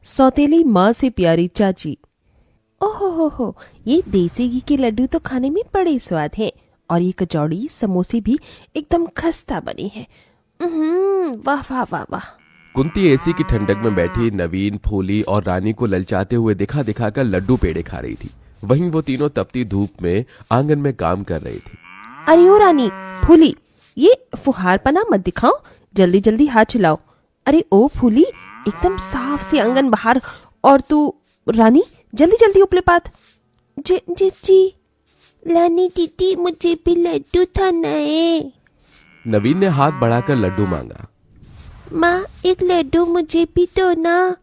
सौतेली माँ से प्यारी चाची। ओहो हो, ये देसी घी के लड्डू तो खाने में बड़े स्वाद हैं और ये कचौड़ी समोसे भी एकदम खस्ता बनी है। वाह वाह वाह वाह। कुंती एसी की ठंडक में बैठी नवीन, फूली और रानी को ललचाते हुए दिखा दिखाकर लड्डू पेड़े खा रही थी। वहीं वो तीनों तपती धूप में आंगन में काम कर रही थी। अरे ओ रानी, फूली, ये फुहारपना मत दिखाओ, जल्दी जल्दी हाथ चलाओ। अरे ओ फूली, एकदम साफ से आंगन बाहर, और तू रानी जल्दी जल्दी उपले पात। जी जी जी रानी दीदी, मुझे भी लड्डू खाना है। नवीन ने हाथ बढ़ाकर लड्डू मांगा। माँ, एक लड्डू मुझे भी दो ना।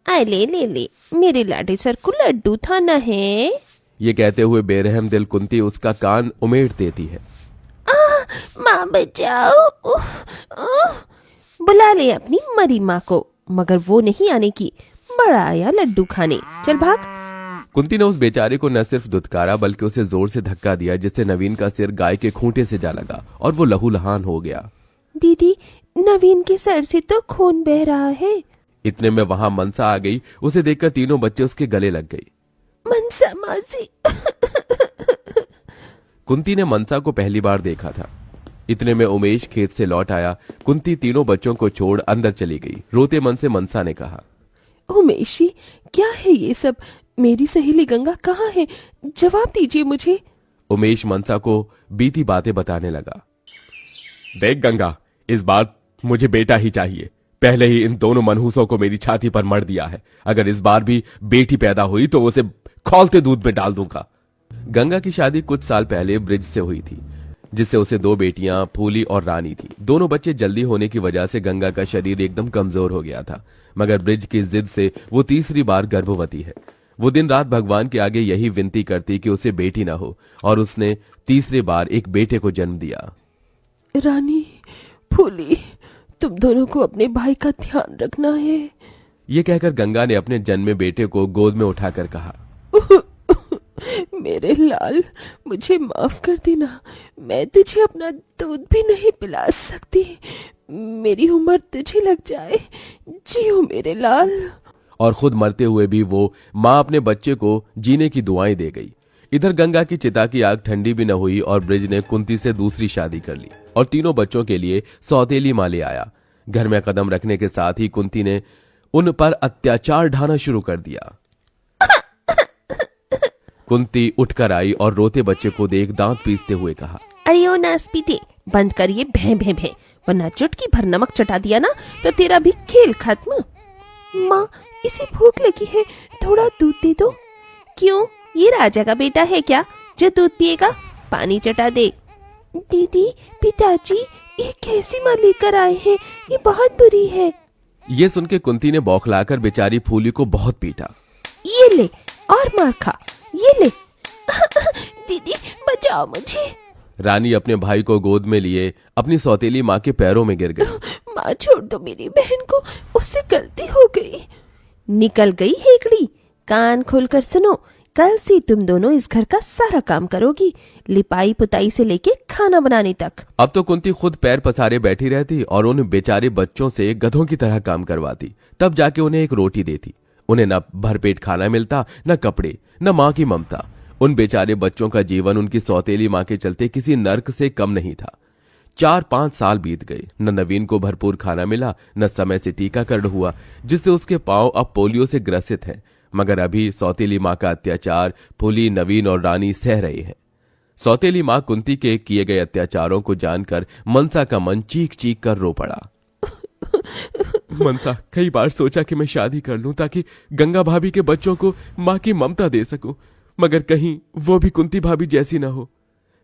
ले ले ले, मेरे लाडे सर को लड्डू खाना है। ये कहते हुए बेरहम दिल कुंती उसका कान उमेड़ देती है। माँ बचाओ। बुला ले अपनी मरी माँ को, मगर वो नहीं आने की। बड़ा आया लड्डू खाने, चल भाग। कुंती ने उस बेचारे को न सिर्फ दुत्कारा बल्कि उसे जोर से धक्का दिया, जिससे नवीन का सिर गाय के खूंटे से जा लगा और वो लहूलुहान हो गया। दीदी, नवीन के सर से तो खून बह रहा है। इतने में वहां मनसा आ गई। उसे देखकर तीनों बच्चे उसके गले लग गई। मनसा मासी। कुंती ने मनसा को पहली बार देखा था। इतने में उमेश खेत से लौट आया। कुंती तीनों बच्चों को छोड़ अंदर चली गई। रोते मन से मनसा ने कहा, उमेशी, क्या है ये सब? मेरी सहेली गंगा कहाँ है? जवाब दीजिए मुझे। उमेश मनसा को बीती बातें बताने लगा। देख गंगा, इस बार मुझे बेटा ही चाहिए। पहले ही इन दोनों मनहूसों को मेरी छाती पर मर दिया है। अगर इस बार भी बेटी पैदा हुई तो उसे खौलते दूध में डाल दूंगा। गंगा की शादी कुछ साल पहले ब्रिज से हुई थी, जिससे उसे दो बेटियां फूली और रानी थी। दोनों बच्चे जल्दी होने की वजह से गंगा का शरीर एकदम कमजोर हो गया था, मगर ब्रिज की जिद से वो तीसरी बार गर्भवती है। वो दिन रात भगवान के आगे यही विनती करती कि उसे बेटी ना हो, और उसने तीसरी बार एक बेटे को जन्म दिया। रानी, फूली, तुम दोनों को अपने भाई का ध्यान रखना है। ये कहकर गंगा ने अपने जन्मे बेटे को गोद में उठाकर कहा, मेरे लाल, मुझे माफ कर देना। मैं तुझे अपना दूध भी नहीं पिला सकती। मेरी उम्र तुझे लग जाए। जियो मेरे लाल। और खुद मरते हुए भी वो माँ अपने बच्चे को जीने की दुआएं दे गई। इधर गंगा की चिता की आग ठंडी भी न हुई और ब्रिज ने कुंती से दूसरी शादी कर ली और तीनों बच्चों के लिए सौतेली माँ ले आया। घर में कदम रखने के साथ ही कुंती ने उन पर अत्याचार ढाना शुरू कर दिया। कुंती उठकर आई और रोते बच्चे को देख दांत पीसते हुए कहा, अरे ओ नासपीते, बंद करिए भैं भैं भैं, वरना चुटकी भर नमक चटा दिया ना तो तेरा भी खेल खत्म। माँ, इसे भूख लगी है, थोड़ा दूध दे दो। क्यों, ये राजा का बेटा है क्या जो दूध पिएगा? पानी चटा दे। दीदी, पिताजी, ये कैसी माँ लेकर आए हैं? ये बहुत बुरी है। ये सुनके कुंती ने बौखलाकर बेचारी फूली को बहुत पीटा। ये ले, और मार खा, ये ले। दीदी, बचाओ मुझे। रानी अपने भाई को गोद में लिए अपनी सौतेली माँ के पैरों में गिर गई। माँ, छोड़ दो मेरी बहन को, उससे गलती हो गई। निकल गई हेकड़ी। कान खोलकर सुनो, कल से तुम दोनों इस घर का सारा काम करोगी, लिपाई पुताई से लेके खाना बनाने तक। अब तो कुंती खुद पैर पसारे बैठी रहती और उन बेचारे बच्चों से गधों की तरह काम करवाती, तब जाके उन्हें एक रोटी देती। उन्हें न भरपेट खाना मिलता, न कपड़े, न माँ की ममता। उन बेचारे बच्चों का जीवन उनकी सौतेली माँ के चलते किसी नर्क से कम नहीं था। 4-5 साल बीत गए, न नवीन को भरपूर खाना मिला, न समय से टीकाकरण हुआ, जिससे उसके पांव अब पोलियो से ग्रसित हैं। मगर अभी सौतेली माँ का अत्याचार फूली, नवीन और रानी सह रहे हैं। सौतेली माँ कुंती के किए गए अत्याचारों को जानकर मनसा का मन चीख चीख कर रो पड़ा। मनसा, कई बार सोचा कि मैं शादी कर लूं ताकि गंगा भाभी के बच्चों को माँ की ममता दे सकूं, मगर कहीं वो भी कुंती भाभी जैसी ना हो।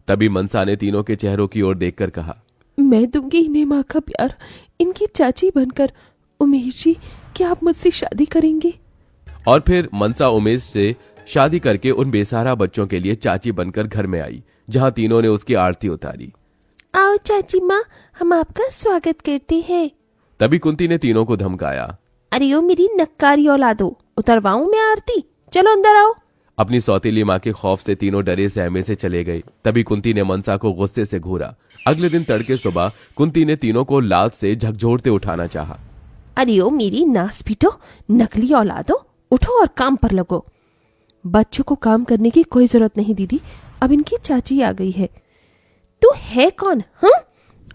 तभी मनसा ने तीनों के चेहरों की ओर देखकर कहा, मैं दूंगी इन्हें माँ का प्यार, इनकी चाची बनकर। उमेश जी, क्या आप मुझसे शादी करेंगे? और फिर मनसा उमेश से शादी करके उन बेसहारा बच्चों के लिए चाची बनकर घर में आई, जहां तीनों ने उसकी आरती उतारी। आओ चाची माँ, हम आपका स्वागत करते हैं। तभी कुंती ने तीनों को धमकाया, अरे ओ मेरी नक्कारी औलादो, उतरवाऊं मैं आरती? चलो अंदर आओ। अपनी सौतेली माँ के खौफ से तीनों डरे सहमे से चले गए। तभी कुंती ने मनसा को गुस्से से घूरा। अगले दिन तड़के सुबह कुंती ने तीनों को लात से झकझोरते उठाना चाहा। अरे ओ मेरी नास पीटो, नकली औलादो, उठो और काम पर लगो। बच्चों को काम करने की कोई जरूरत नहीं दीदी, अब इनकी चाची आ गई है। तू है कौन? हाँ,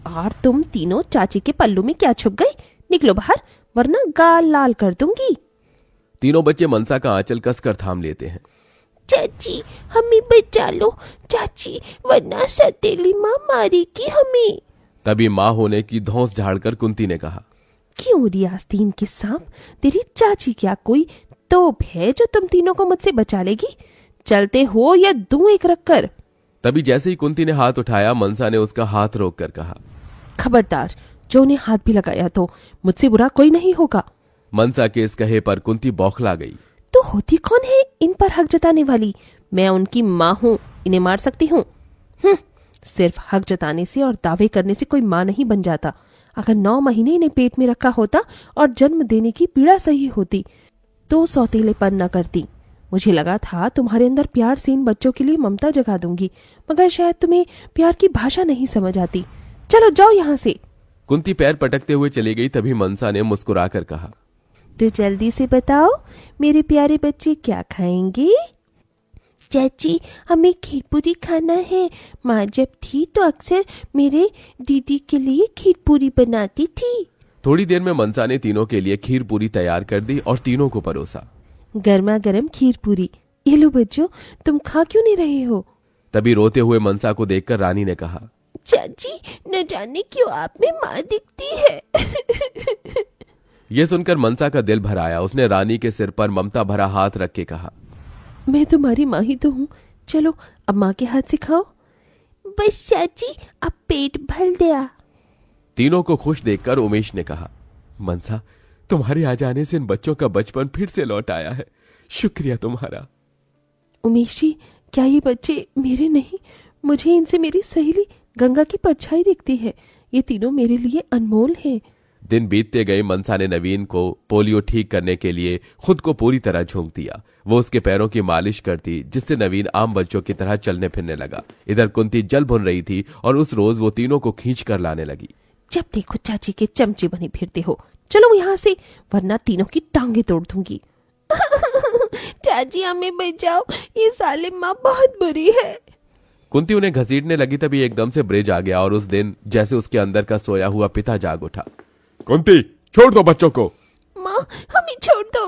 और तुम तीनों चाची के पल्लू में क्या छुप गई? निकलो बाहर, वरना गाल लाल कर दूंगी। तीनों बच्चे मनसा का आंचल कसकर थाम लेते हैं। चाची हमें बचा लो चाची, वरना सौतेली माँ मारेगी हमें। तभी माँ होने की धौंस झाड़कर कुंती ने कहा, क्यों रियास्तीन के सांप, तेरी चाची क्या कोई तोप है जो तुम तीनों को मुझसे बचा लेगी? चलते हो या दूं एक रखकर? तभी जैसे ही कुंती ने हाथ उठाया, मनसा ने उसका हाथ रोककर कहा, खबरदार, जो उन्हें हाथ भी लगाया तो मुझसे बुरा कोई नहीं होगा। मनसा के इस कहे पर कुंती बौखला गई। तो होती कौन है इन पर हक जताने वाली? मैं उनकी माँ हूँ, इन्हें मार सकती हूँ? सिर्फ हक जताने से और दावे करने से कोई माँ नहीं बन जाता। अगर 9 महीने इन्हें पेट में रखा होता और जन्म देने की पीड़ा सही होती तो सौतेलेपन न करती। मुझे लगा था तुम्हारे अंदर प्यार से इन बच्चों के लिए ममता जगा दूंगी, मगर शायद तुम्हें प्यार की भाषा नहीं समझ आती। चलो जाओ यहाँ से। कुंती पैर पटकते हुए चली गई। तभी मनसा ने मुस्कुराकर कहा, तो जल्दी से बताओ मेरे प्यारे बच्चे क्या खाएंगे? चाची हमें खीर पूरी खाना है। माँ जब थी तो अक्सर मेरे दीदी के लिए खीर पूरी बनाती थी। थोड़ी देर में मनसा ने तीनों के लिए खीर पूरी तैयार कर दी और तीनों को परोसा। गर्मा गर्म खीर पूरी, ये लो बच्चों, तुम खा क्यों नहीं रहे हो? तभी रोते हुए मनसा को देखकर रानी ने कहा, चाची न जाने क्यों आप में माँ दिखती है। यह सुनकर मनसा का दिल भर आया। उसने रानी के सिर पर ममता भरा हाथ रख के कहा, मैं तुम्हारी माँ ही तो हूँ, चलो अब माँ के हाथ से खाओ। बस चाची अब पेट भर गया। तीनों को खुश देखकर उमेश ने कहा, मनसा तुम्हारे आ जाने से इन बच्चों का बचपन फिर से लौट आया है, शुक्रिया तुम्हारा। उमेश जी, क्या ये बच्चे मेरे नहीं? मुझे इनसे मेरी सहेली गंगा की परछाई दिखती है। ये तीनों मेरे लिए अनमोल हैं। दिन बीतते गए। मनसा ने नवीन को पोलियो ठीक करने के लिए खुद को पूरी तरह झोंक दिया। वो उसके पैरों की मालिश करती, जिससे नवीन आम बच्चों की तरह चलने फिरने लगा। इधर कुंती जल भुन रही थी और उस रोज वो तीनों को खींच कर लाने लगी। जब देखो चाची के चमचे बने फिरते हो, चलो यहाँ से, वरना तीनों की टांगे तोड़ दूंगी। चाची हमें बचाओ, ये सालिम माँ बहुत बुरी है। कुंती उन्हें घसीटने लगी। तभी एकदम से ब्रिज आ गया और उस दिन जैसे उसके अंदर का सोया हुआ पिता जाग उठा। कुंती छोड़ दो बच्चों को। माँ हमें छोड़ दो।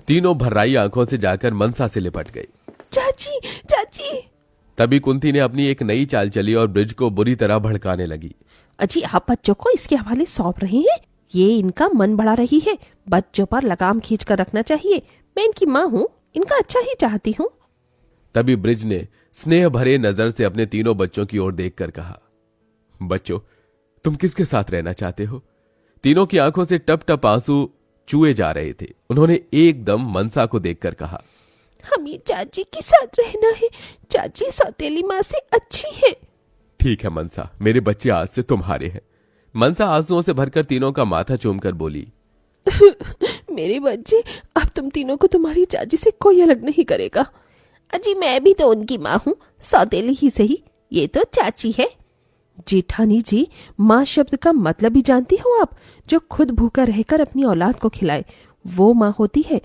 तीनों भर्राई आंखों से जाकर मनसा से लिपट गई। चाची चाची। तभी कुंती ने अपनी एक नई चाल चली और ब्रिज को बुरी तरह भड़काने लगी। अजी आप बच्चों को इसके हवाले सौंप रहे हैं? ये इनका मन बढ़ा रही है। बच्चों पर लगाम खींच कर रखना चाहिए। मैं इनकी माँ हूँ, इनका अच्छा ही चाहती हूँ। तभी ब्रिज ने स्नेह भरे नजर से अपने तीनों बच्चों की ओर देखकर कहा, बच्चों तुम किसके साथ रहना चाहते हो? तीनों की आंखों से टप टप आंसू चूए जा रहे थे। उन्होंने एकदम मनसा को देखकर कहा, हमें चाची के साथ रहना है। चाची सौतेली माँ से अच्छी है। ठीक है मनसा, मेरे बच्चे आज से तुम्हारे हैं। मनसा आंसुओं से भरकर तीनों का माथा चूमकर बोली, मेरे बच्चे, अब तुम तीनों को तुम्हारी चाची से कोई अलग नहीं करेगा। अजी मैं भी तो उनकी माँ हूँ, सौतेली ही सही, ये तो चाची है। जेठानी जी, माँ शब्द का मतलब ही जानती हो आप? जो खुद भूखा रहकर अपनी औलाद को खिलाए वो माँ होती है।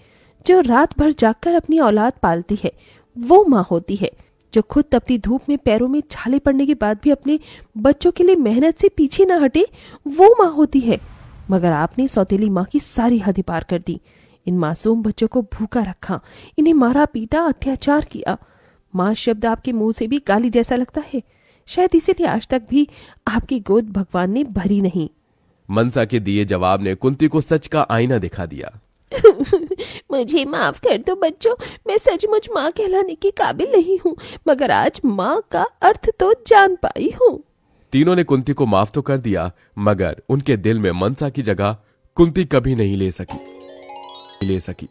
जो रात भर जागकर अपनी औलाद पालती है वो माँ होती है। जो खुद तपती धूप में पैरों में छाले पड़ने के बाद भी अपने बच्चों के लिए मेहनत से पीछे ना हटे वो माँ होती है। मगर आपने सौतेली माँ की सारी हदें पार कर दी। इन मासूम बच्चों को भूखा रखा, इन्हें मारा पीटा, अत्याचार किया। माँ शब्द आपके मुंह से भी गाली जैसा लगता है। शायद इसीलिए आज तक भी आपकी गोद भगवान ने भरी नहीं। मनसा के दिए जवाब ने कुंती को सच का आईना दिखा दिया। मुझे माफ कर दो बच्चों, मैं सचमुच माँ कहलाने की काबिल नहीं हूँ, मगर आज माँ का अर्थ तो जान पाई हूँ। तीनों ने कुंती को माफ तो कर दिया, मगर उनके दिल में मनसा की जगह कुंती कभी नहीं ले सकी।